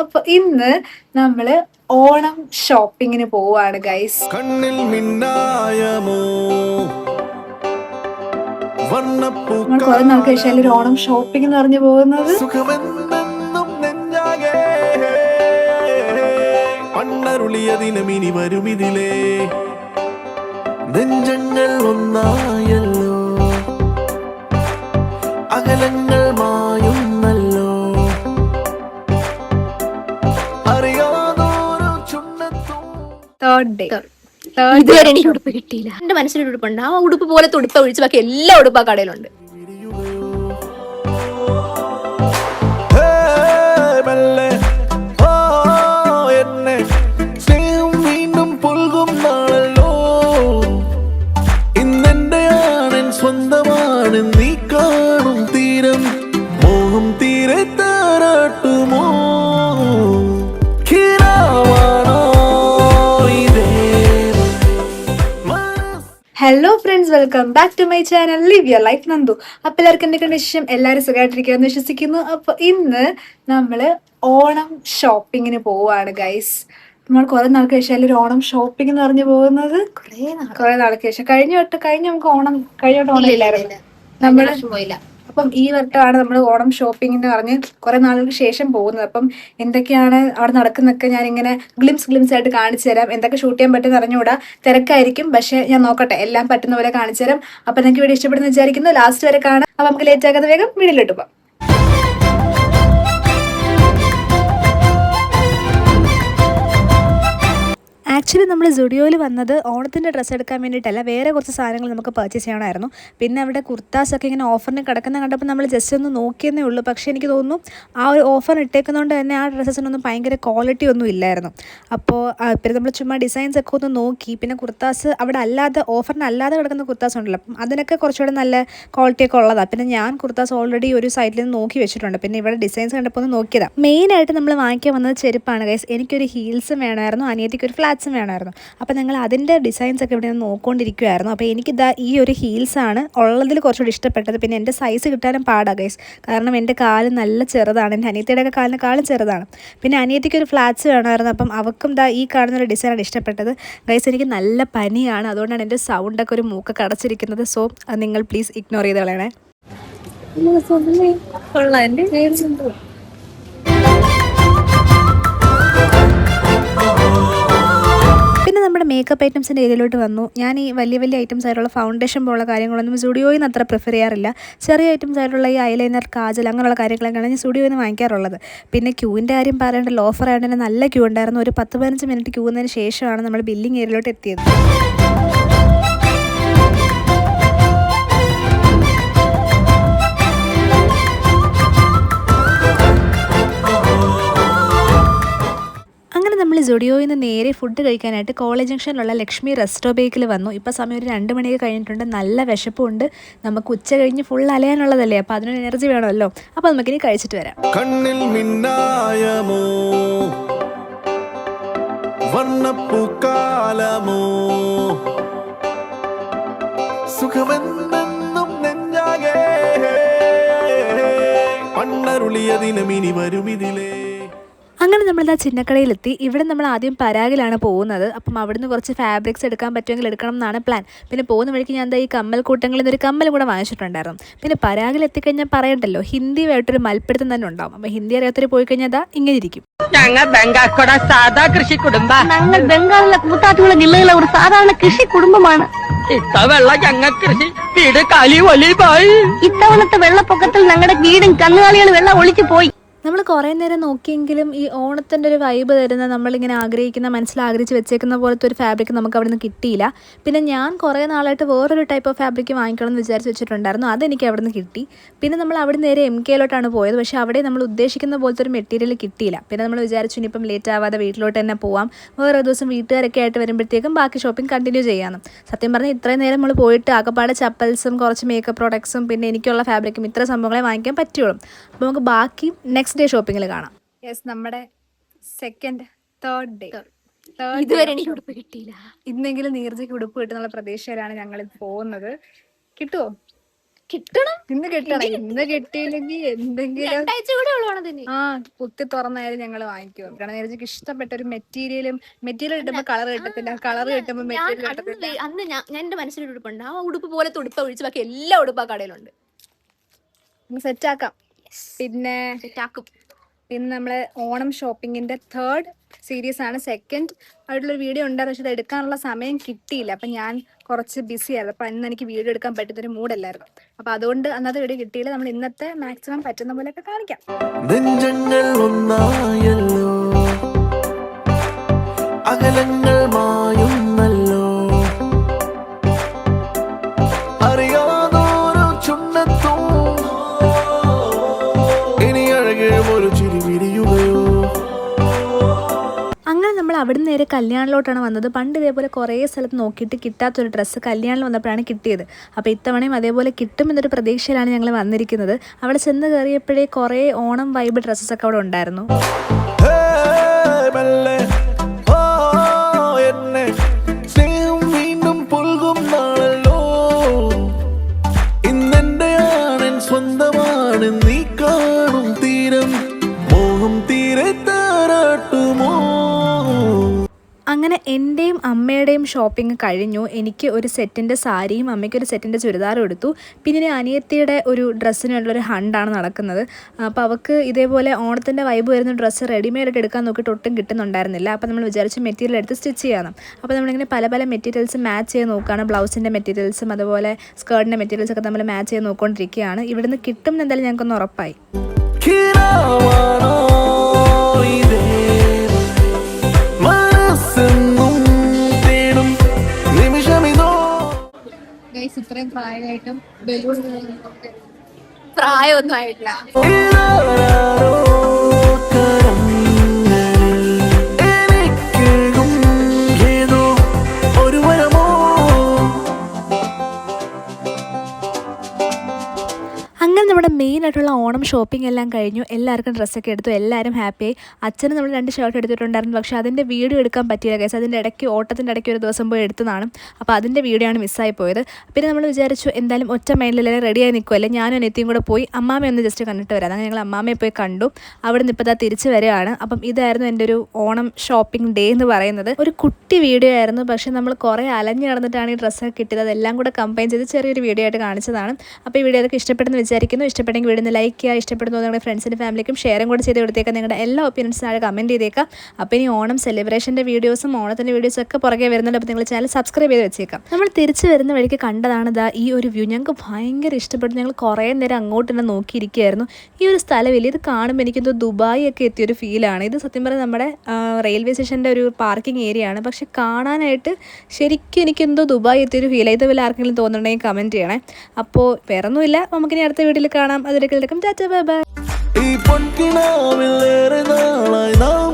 അപ്പൊ ഇന്ന് നമ്മള് ഓണം ഷോപ്പിങ്ങിന് പോവാണ് ഗൈസ്. കണ്ണിൽ മിന്നായമോ നമ്മൾ കുറെ നാൾക്ക് ശേഷം ഒരു ഓണം ഷോപ്പിംഗ് എന്ന് പറഞ്ഞു പോകുന്നത്. പണ്ണരുളിയ ദിനമിനി വരുമിതിലേ നെഞ്ചങ്ങൾ ഒന്നായല്ലോ അകലങ്ങൾ മായുന്നല്ലോ അറിയാതോരോ ചുണ്ണത്തും. തേർഡ് ഡേ ഇതുവരെ എനിക്ക് ഉടുപ്പ് കിട്ടിയില്ല. എന്റെ മനസ്സിലൊരു ഉടുപ്പുണ്ട്, ആ ഉടുപ്പ് പോലത്തെ ഉടുപ്പ് ഒഴിച്ച് ബാക്കി എല്ലാ ഉടുപ്പ് ആ കടയിലുണ്ട്. വീണ്ടും പുൽകും നാളല്ലോ ഇന്നെന്റെ ആണൻ സ്വന്തമാണ് നീ കാണും തീരം മോഹം തീരെ താരാട്ടുമോ hello friends, welcome back to my channel live your life Nandu. അപ്പൊ എല്ലാവർക്കും എന്റെ കണ്ടീഷൻ എല്ലാവരും സുഖമായിട്ടിരിക്കുമെന്ന് വിശ്വസിക്കുന്നു. അപ്പൊ ഇന്ന് നമ്മള് ഓണം ഷോപ്പിങ്ങിന് പോവാണ് ഗൈസ്. നമ്മൾ കുറെ നാൾക്ക് ശേഷം ഒരു ഓണം ഷോപ്പിംഗ് എന്ന് പറഞ്ഞു പോകുന്നത്. കുറെ നാൾക്ക് ശേഷം കഴിഞ്ഞ നമുക്ക് ഓണം ഇല്ലായിരുന്നു നമ്മള്. പോയില്ല. അപ്പം ഈ വട്ടമാണ് നമ്മൾ ഓണം ഷോപ്പിംഗ് എന്ന് പറഞ്ഞ് കുറെ നാളുകൾക്ക് ശേഷം പോകുന്നത്. അപ്പം എന്തൊക്കെയാണ് അവിടെ നടക്കുന്നതൊക്കെ ഞാൻ ഇങ്ങനെ ഗ്ലിംസ് ആയിട്ട് കാണിച്ചു തരാം. എന്തൊക്കെ ഷൂട്ട് ചെയ്യാൻ പറ്റുമെന്ന് അറിഞ്ഞുകൂടാ, തിരക്കായിരിക്കും. പക്ഷെ ഞാൻ നോക്കട്ടെ, എല്ലാം പറ്റുന്ന പോലെ കാണിച്ചു തരാം. അപ്പൊ നിങ്ങൾക്ക് വീഡിയോ ഇഷ്ടപ്പെടുന്ന വിചാരിക്കുന്നു. ലാസ്റ്റ് വരെ കാണാം. അപ്പൊ നമുക്ക് ലേറ്റ് ആക്കാതെ വേഗം വീഡിയോയിലോട്ട് പോകാം. ആക്ച്വലി നമ്മൾ സുഡിയോയിൽ വന്നത് ഓണത്തിൻ്റെ ഡ്രസ്സ് എടുക്കാൻ വേണ്ടിയിട്ടല്ല, വേറെ കുറച്ച് സാധനങ്ങൾ നമുക്ക് പർച്ചേസ് ചെയ്യണമായിരുന്നു. പിന്നെ അവിടെ കുർത്താസൊക്കെ ഇങ്ങനെ ഓഫറിന് കിടക്കുന്ന കണ്ടപ്പോൾ നമ്മൾ ജസ്റ്റ് ഒന്ന് നോക്കിയെന്നേ ഉള്ളൂ. പക്ഷേ എനിക്ക് തോന്നുന്നു ആ ഒരു ഓഫർ ഇട്ടേക്കുന്നതുകൊണ്ട് തന്നെ ആ ഡ്രസ്സസിനൊന്നും ഭയങ്കര ക്വാളിറ്റി ഒന്നും ഇല്ലായിരുന്നു. അപ്പോൾ പിന്നെ നമ്മൾ ചുമ്മാ ഡിസൈൻസ് ഒക്കെ ഒന്ന് നോക്കി. പിന്നെ കുർത്താസ് അവിടെ അല്ലാതെ ഓഫറിന് അല്ലാതെ കിടക്കുന്ന കുർത്താസ് ഉണ്ടല്ലോ, അപ്പം അതിനൊക്കെ കുറച്ചുകൂടെ നല്ല ക്വാളിറ്റിയൊക്കെ ഉള്ളതാണ്. പിന്നെ ഞാൻ കുർത്താസ് ഓൾറെഡി ഒരു സൈറ്റിൽ നിന്ന് നോക്കി വെച്ചിട്ടുണ്ട്. പിന്നെ ഇവിടെ ഡിസൈൻസ് കണ്ടപ്പോൾ ഒന്ന് നോക്കിയതാണ്. മെയിനായിട്ട് നമ്മൾ വാങ്ങിക്കാൻ വന്നത് ചെരുപ്പാണ് ഗൈസ്. എനിക്കൊരു ഹീൽസും വേണമായിരുന്നു, അനിയത്തിക്ക് ഒരു ഫ്ലാറ്റ്സും വേണമായിരുന്നു. അപ്പോൾ ഞങ്ങൾ അതിൻ്റെ ഡിസൈൻസ് ഒക്കെ ഇവിടെ നിന്ന് നോക്കിക്കൊണ്ടിരിക്കുമായിരുന്നു. അപ്പോൾ എനിക്കിതാ ഈ ഒരു ഹീൽസാണ് ഉള്ളതിൽ കുറച്ചുകൂടി ഇഷ്ടപ്പെട്ടത്. പിന്നെ എൻ്റെ സൈസ് കിട്ടാനും പാടാണ് ഗൈസ്, കാരണം എൻ്റെ കാല് നല്ല ചെറുതാണ്. എൻ്റെ അനിയത്തിയുടെ ഒക്കെ കാലിനെക്കാളും ചെറുതാണ്. പിന്നെ അനിയത്തിക്ക് ഒരു ഫ്ലാറ്റ്സ് വേണമായിരുന്നു. അപ്പം അവൾക്കും ദാ ഈ കാണുന്നൊരു ഡിസൈനാണ് ഇഷ്ടപ്പെട്ടത് ഗൈസ്. എനിക്ക് നല്ല പനിയാണ്, അതുകൊണ്ടാണ് എൻ്റെ സൗണ്ടൊക്കെ ഒരു മൂക്കൊക്കെ അടച്ചിരിക്കുന്നത്. സോ നിങ്ങൾ പ്ലീസ് ഇഗ്നോർ ചെയ്ത് കളയണേ. പിന്നെ നമ്മുടെ മേക്കപ്പ് ഐറ്റംസിൻ്റെ ഏരിയയിലോട്ട് വന്നു. ഞാൻ ഈ വലിയ ഐറ്റംസ് ആയിട്ടുള്ള ഫൗണ്ടേഷൻ പോലുള്ള കാര്യങ്ങളൊന്നും സ്റ്റുഡിയോയിൽ നിന്ന് അത്ര പ്രിഫർ ചെയ്യാറില്ല. ചെറിയ ഐറ്റംസ് ആയിട്ടുള്ള ഈ ഐലൈനർ, കാജൽ അങ്ങനെയുള്ള കാര്യങ്ങളൊക്കെയാണ് ഞാൻ സ്റ്റുഡിയോയിൽ നിന്ന് വാങ്ങിക്കാറുള്ളത്. പിന്നെ ക്യൂവിൻ്റെ കാര്യം പറയേണ്ടല്ലോ, ഓഫർ ആയതുകൊണ്ട് തന്നെ നല്ല ക്യൂ ഉണ്ടായിരുന്നു. ഒരു 10-15 മിനിറ്റ് ക്യൂ വന്നതിന് ശേഷമാണ് നമ്മൾ ബില്ലിംഗ് ഏരിയയിലോട്ട് എത്തിയത്. നമ്മൾ സുഡിയോയിൽ നിന്ന് നേരെ ഫുഡ് കഴിക്കാനായിട്ട് കോളേജ് ജംഗ്ഷനിലുള്ള ലക്ഷ്മി റെസ്റ്റോബേക്കിൽ വന്നു. ഇപ്പോൾ സമയം ഒരു 2 മണിയൊക്കെ കഴിഞ്ഞിട്ടുണ്ട്. നല്ല വിശപ്പുണ്ട്. നമുക്ക് ഉച്ച കഴിഞ്ഞ് ഫുൾ അലയാനുള്ളതല്ലേ, അപ്പോൾ അതിനൊരു എനർജി വേണമല്ലോ. അപ്പോൾ നമുക്കിനി കഴിച്ചിട്ട് വരാം. കണ്ണിൽ മിന്നായമോ വർണ്ണപ്പൂക്കാലമോ സുഖമെന്നും നെഞ്ചാകെ പണ്ണരുളിയ ദിനമിനി വരുമിതിലേ. അങ്ങനെ നമ്മളിതാ ചിന്നക്കടയിലെത്തി. ഇവിടെ നമ്മൾ ആദ്യം പരാഗിലാണ് പോകുന്നത്. അപ്പം അവിടുന്ന് കുറച്ച് ഫാബ്രിക്സ് എടുക്കാൻ പറ്റുമെങ്കിൽ എടുക്കണം എന്നാണ് പ്ലാൻ. പിന്നെ പോകുന്ന വഴിക്ക് ഞാൻ ഈ കമ്മൽ കൂട്ടങ്ങളിൽ നിന്നൊരു കമ്മൽ കൂടെ വാങ്ങിച്ചിട്ടുണ്ടായിരുന്നു. പിന്നെ പരാഗിൽ എത്തിക്കഴിഞ്ഞാൽ പറയണ്ടല്ലോ, ഹിന്ദിയുമായിട്ടൊരു മൽപ്പിടുത്തം തന്നെ ഉണ്ടാവും. അപ്പം ഹിന്ദി അറിയാത്തവർ പോയി കഴിഞ്ഞാൽ അതാ ഇങ്ങനെ ഇരിക്കും. ഞങ്ങൾ ബംഗാളിലെ കൂത്താറ്റുകുളം ജില്ലയിലെ ഒരു സാധാരണ കൃഷി കുടുംബമാണ്. ഇത്തവണ ഞങ്ങൾ കൃഷി വീട് കാലി ഒലിവായി. ഇത്തവണത്തെ വെള്ളപ്പൊക്കത്തിൽ ഞങ്ങളുടെ വീടും കന്നുകാലികൾ വെള്ളം ഒളിച്ചു പോയി. നമ്മൾ കുറേ നേരം നോക്കിയെങ്കിലും ഈ ഓണത്തിൻ്റെ ഒരു വൈബ് തരുന്ന, നമ്മളിങ്ങനെ ആഗ്രഹിക്കുന്ന, മനസ്സിലാഗ്രഹിച്ച് വെച്ചേക്കുന്ന പോലത്തെ ഒരു ഫാബ്രിക് നമുക്ക് അവിടെ നിന്ന് കിട്ടിയില്ല. പിന്നെ ഞാൻ കുറേ നാളായിട്ട് വേറൊരു ടൈപ്പ് ഓഫ് ഫാബ്രിക് വാങ്ങിക്കണം എന്ന് വിചാരിച്ച് വെച്ചിട്ടുണ്ടായിരുന്നു. അതെനിക്ക് അവിടെ നിന്ന് കിട്ടി. പിന്നെ നമ്മൾ അവിടെ നേരെ MKയിലോട്ടാണ് പോയത്. പക്ഷേ അവിടെ നമ്മൾ ഉദ്ദേശിക്കുന്ന പോലത്തെ ഒരു മെറ്റീരിയൽ കിട്ടിയില്ല. പിന്നെ നമ്മൾ വിചാരിച്ചു ഇനിയിപ്പം ലേറ്റ് ആവാതെ വീട്ടിലോട്ട് തന്നെ പോവാം, വേറെ ദിവസം വീട്ടുകാരൊക്കെ ആയിട്ട് വരുമ്പോഴത്തേക്കും ബാക്കി ഷോപ്പിംഗ് കണ്ടിന്യൂ ചെയ്യാമെന്ന്. സത്യം പറഞ്ഞാൽ ഇത്രയും നേരം നമ്മൾ പോയിട്ട് ആകപ്പാടെ ചപ്പൽസും കുറച്ച് മേക്കപ്പ് പ്രോഡക്ട്സും പിന്നെ എനിക്കുള്ള ഫാബ്രിക്കും ഇത്ര സംഭവങ്ങളെ വാങ്ങിക്കാൻ പറ്റുള്ളൂ. അപ്പോൾ നമുക്ക് ബാക്കി നെക്സ്റ്റ് ഡേ ഷോപ്പിങ്ങിൽ കാണാം. യെസ്, നമ്മുടെ തേർഡ് ഡേ. ഇതുവരെ എനിക്ക് ഉടുപ്പ് കിട്ടിയില്ല. ഇന്നെങ്കിലും നീർജയ്ക്ക് ഉടുപ്പ് കിട്ടുന്നുള്ള പ്രതീക്ഷയിലാണ് ഞങ്ങൾ പോകുന്നത്. കിട്ടുമോ? കിട്ടണം. ഇന്ന് കിട്ടണം. ഇന്ന് കിട്ടിയില്ലെങ്കിൽ എന്തെങ്കിലും 2 ആഴ്ച കൂടെ ഉള്ളതാണ്. കുത്തി തുറന്നായാലും ഞങ്ങൾ വാങ്ങിക്കും. കാരണം എനിക്ക് ഇഷ്ടപ്പെട്ട ഒരു മെറ്റീരിയൽ കിട്ടുമ്പോൾ കളർ കിട്ടത്തില്ല, കളർ കിട്ടുമ്പോൾ മെറ്റീരിയൽ കിട്ടത്തില്ല. അന്ന് ഞാൻ എന്റെ മനസ്സിലൊരു ഉടുപ്പുണ്ട്, ആ ഉടുപ്പ് പോലത്തെ ഉടുപ്പ ഒഴിച്ച് ബാക്കി എല്ലാ ഉടുപ്പ് ആ കടയിലുണ്ട്. സെറ്റാക്കാം. പിന്നെ സെറ്റാക്കും. പിന്നെ നമ്മളെ ഓണം ഷോപ്പിങ്ങിന്റെ 3rd സീരീസ് ആണ്. 2nd ആയിട്ടുള്ളൊരു വീഡിയോ ഉണ്ടായിരുന്നു, പക്ഷെ അത് എടുക്കാനുള്ള സമയം കിട്ടിയില്ല. അപ്പം ഞാൻ കുറച്ച് ബിസി ആയിരുന്നു. അപ്പം ഇന്ന് എനിക്ക് വീഡിയോ എടുക്കാൻ പറ്റുന്നൊരു മൂഡല്ലായിരുന്നു. അപ്പം അതുകൊണ്ട് അന്നത്തെ വീഡിയോ കിട്ടിയില്ല. നമ്മൾ ഇന്നത്തെ മാക്സിമം പറ്റുന്ന പോലെയൊക്കെ കാണിക്കാം. നെഞ്ചങ്ങൾ ഒന്നായല്ലോ, അകലങ്ങൾ മായുന്നല്ലോ, അറിയാതോരോ ചുണ്ണത്തും ഇനി അഴകും ഒരു ചിരി വിരിയുകയോ. അങ്ങനെ നമ്മൾ അവിടുന്ന് നേരെ കല്യാണിലോട്ടാണ് വന്നത്. പണ്ട് ഇതേപോലെ കുറേ സ്ഥലത്ത് നോക്കിയിട്ട് കിട്ടാത്തൊരു ഡ്രസ്സ് കല്യാണിൽ വന്നപ്പോഴാണ് കിട്ടിയത്. അപ്പോൾ ഇത്തവണയും അതേപോലെ കിട്ടുമെന്നൊരു പ്രതീക്ഷയിലാണ് ഞങ്ങൾ വന്നിരിക്കുന്നത്. അവിടെ ചെന്ന് കയറിയപ്പോഴേ കുറേ ഓണം വൈബ് ഡ്രസ്സസൊക്കെ അവിടെ ഉണ്ടായിരുന്നു. സ്നേഹം വീണ്ടും പുൽകും നാളല്ലോ, ഇന്നെന്റെ ആണൻ സ്വന്തമാണ് നീ കാണും തീരം, മോഹം തീരെ താരാട്ടുമോ. അങ്ങനെ എൻ്റെയും അമ്മയുടെയും ഷോപ്പിംഗ് കഴിഞ്ഞു. എനിക്ക് ഒരു സെറ്റിൻ്റെ സാരിയും അമ്മയ്ക്കൊരു സെറ്റിൻ്റെ ചുരിദാറും എടുത്തു. പിന്നെ അനിയത്തിയുടെ ഒരു ഡ്രസ്സിനുള്ളൊരു ഹണ്ടാണ് നടക്കുന്നത്. അപ്പോൾ അവൾക്ക് ഇതേപോലെ ഓണത്തിൻ്റെ വൈബ് വരുന്ന ഡ്രസ്സ് റെഡിമെയ്ഡായിട്ട് എടുക്കാൻ നോക്കിയിട്ട് ഒട്ടും കിട്ടുന്നുണ്ടായിരുന്നില്ല. അപ്പോൾ നമ്മൾ വിചാരിച്ച് മെറ്റീരിയൽ എടുത്ത് സ്റ്റിച്ച് ചെയ്യണം. അപ്പോൾ നമ്മളിങ്ങനെ പല പല മെറ്റീരിയൽസ് മാച്ച് ചെയ്ത് നോക്കുകയാണ്. ബ്ലൗസിൻ്റെ മെറ്റീരിയൽസും അതുപോലെ സ്കേർട്ടിൻ്റെ മെറ്റീരിയൽസൊക്കെ നമ്മൾ മാച്ച് ചെയ്ത് നോക്കിക്കൊണ്ടിരിക്കുകയാണ്. ഇവിടുന്ന് കിട്ടും എന്തായാലും ഞങ്ങൾക്കൊന്ന് ഉറപ്പായി. ഇത്രയും പ്രായമായിട്ടും ബലൂൺ പ്രായമൊന്നും ആയിട്ടില്ല. അങ്ങനെ നമ്മുടെ മെയിനായിട്ടുള്ള ഓണം ഷോപ്പിംഗ് എല്ലാം കഴിഞ്ഞു. എല്ലാവർക്കും ഡ്രസ്സൊക്കെ എടുത്തു, എല്ലാവരും ഹാപ്പിയായി. അച്ഛനും നമ്മൾ 2 ഷർട്ട് എടുത്തിട്ടുണ്ടായിരുന്നു, പക്ഷേ അതിൻ്റെ വീഡിയോ എടുക്കാൻ പറ്റിയില്ല കേസ്. അതിൻ്റെ ഇടയ്ക്ക് ഓട്ടത്തിൻ്റെ ഇടയ്ക്ക് ഒരു ദിവസം പോയി എടുത്തതാണ്. അപ്പോൾ അതിൻ്റെ വീഡിയോ ആണ് മിസ്സായി പോയത്. പിന്നെ നമ്മൾ വിചാരിച്ചു എന്തായാലും ഒറ്റ മൈൻഡിലെല്ലാം റെഡിയായി നിൽക്കുമല്ലേ, ഞാനും അനിയത്തിയും കൂടെ പോയി അമ്മാമയെ ഒന്ന് ജസ്റ്റ് കണ്ടിട്ട് വരാം. അങ്ങനെ ഞങ്ങൾ അമ്മാമയെ പോയി കണ്ടു. അവിടെ നിന്ന് ഇപ്പോൾ തിരിച്ച് വരികയാണ്. അപ്പം ഇതായിരുന്നു എൻ്റെ ഒരു ഓണം ഷോപ്പിംഗ് ഡേ എന്ന് പറയുന്നത്. ഒരു കുട്ടി വീഡിയോ ആയിരുന്നു, പക്ഷേ നമ്മൾ കുറേ അലഞ്ഞ് നടന്നിട്ടാണ് ഈ ഡ്രസ്സൊക്കെ കിട്ടിയത്. അതെല്ലാം കൂടെ കമ്പൈൻ ചെയ്ത് ചെറിയൊരു വീഡിയോ ആയിട്ട് കാണിച്ചതാണ്. അപ്പോൾ ഈ വീഡിയോ അതൊക്കെ ഇഷ്ടപ്പെടുന്നു വിചാരിക്കുന്നു. ഇഷ്ടപ്പെട്ടെങ്കിൽ വീഡിയോ ലൈക്ക് ചെയ്യുക, ഇഷ്ടപ്പെടുന്നു നിങ്ങളുടെ ഫ്രണ്ട്സിൻ്റെ ഫാമിലിക്കും ഷെയറും കൂടെ ചെയ്ത് കൊടുത്തേക്കാം. നിങ്ങളുടെ എല്ലാ ഒപ്പീനിയൻസും താഴെ കമൻറ്റ് ചെയ്തേക്കാം. അപ്പോൾ ഇനി ഓണം സെലിബ്രേഷൻ്റെ വീഡിയോസും ഓണത്തിൻ്റെ വീഡിയോസും ഒക്കെ പുറകെ വരുന്നുണ്ട്. അപ്പോൾ നിങ്ങൾ ചാനൽ സബ്സ്ക്രൈബ് ചെയ്ത് വെച്ചേക്കാം. നമ്മൾ തിരിച്ച് വരുന്ന വഴിക്ക് കണ്ടതാണ് ഈ ഒരു വ്യൂ. ഞങ്ങൾക്ക് ഭയങ്കര ഇഷ്ടപ്പെട്ടു. ഞങ്ങൾ കുറേ നേരം അങ്ങോട്ട് തന്നെ നോക്കിയിരിക്കുകയായിരുന്നു. ഈ ഒരു സ്ഥലമില്ല, ഇത് കാണുമ്പോൾ എനിക്കെന്തോ ദുബായ് ഒക്കെ എത്തിയൊരു ഫീലാണ്. ഇത് സത്യം പറഞ്ഞാൽ നമ്മുടെ റെയിൽവേ സ്റ്റേഷൻ്റെ ഒരു പാർക്കിംഗ് ഏരിയ ആണ്, പക്ഷെ കാണാനായിട്ട് ശരിക്കും എനിക്കെന്തോ ദുബായ് എത്തിയൊരു ഫീലാണ്. ഇതുപോലെ ആർക്കെങ്കിലും തോന്നുന്നുണ്ടെങ്കിൽ കമൻറ്റ് ചെയ്യണേ. അപ്പോൾ വേറൊന്നുമില്ല, നമുക്കിനി അടുത്ത വീഡിയോയിൽ കാണാം. അതിലേക്കും ടാറ്റാ ബൈ ബൈ. ഈ പൊൻകിനാവിലേറെ നാളായി നാം